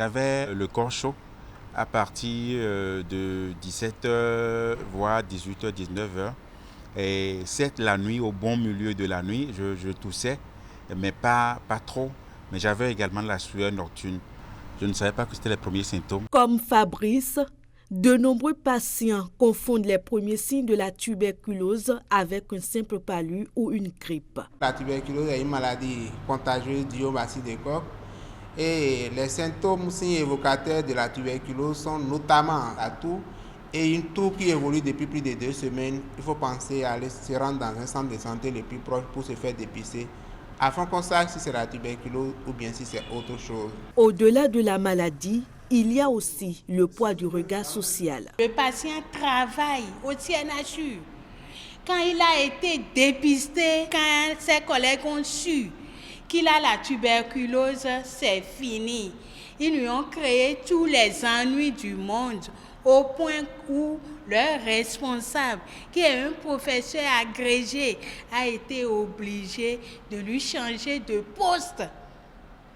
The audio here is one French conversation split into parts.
J'avais le corps chaud à partir de 17h, voire 18h, 19h. Et certes, la nuit, au bon milieu de la nuit, je toussais, mais pas trop. Mais j'avais également la sueur nocturne. Je ne savais pas que c'était les premiers symptômes. Comme Fabrice, de nombreux patients confondent les premiers signes de la tuberculose avec un simple palu ou une grippe. La tuberculose est une maladie contagieuse due au bacille de Koch. Et les symptômes, signes évocateurs de la tuberculose sont notamment la toux et une toux qui évolue depuis plus de 2 semaines. Il faut penser à aller se rendre dans un centre de santé le plus proche pour se faire dépister, afin qu'on sache si c'est la tuberculose ou bien si c'est autre chose. Au-delà de la maladie, il y a aussi le poids du regard social. Le patient travaille au CNHU. Quand il a été dépisté, quand ses collègues ont su qu'il a la tuberculose, c'est fini. Ils lui ont créé tous les ennuis du monde au point où leur responsable, qui est un professeur agrégé, a été obligé de lui changer de poste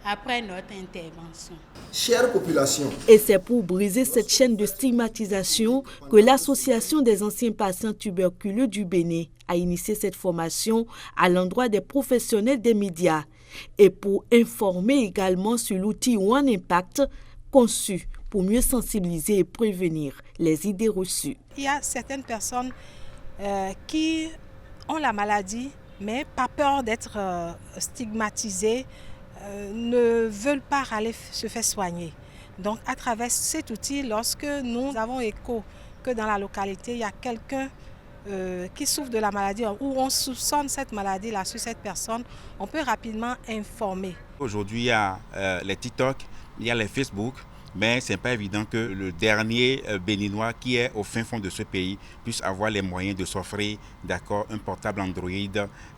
après notre intervention. Chère population. Et c'est pour briser cette chaîne de stigmatisation que l'Association des anciens patients tuberculeux du Bénin a initié cette formation à l'endroit des professionnels des médias et pour informer également sur l'outil One Impact conçu pour mieux sensibiliser et prévenir les idées reçues. Il y a certaines personnes qui ont la maladie, mais pas peur d'être stigmatisées, ne veulent pas aller se faire soigner. Donc à travers cet outil, lorsque nous avons écho que dans la localité, il y a quelqu'un qui souffre de la maladie ou on soupçonne cette maladie là sur cette personne, on peut rapidement informer. Aujourd'hui, il y a les TikTok, il y a les Facebook, mais ce n'est pas évident que le dernier béninois qui est au fin fond de ce pays puisse avoir les moyens de s'offrir un portable Android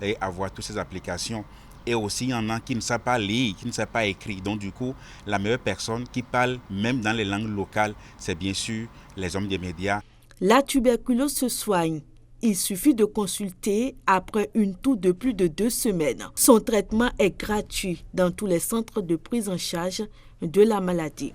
et avoir toutes ces applications. Et aussi, il y en a qui ne savent pas lire, qui ne savent pas écrire. Donc du coup, la meilleure personne qui parle même dans les langues locales, c'est bien sûr les hommes des médias. La tuberculose se soigne. Il suffit de consulter après une toux de plus de 2 semaines. Son traitement est gratuit dans tous les centres de prise en charge de la maladie.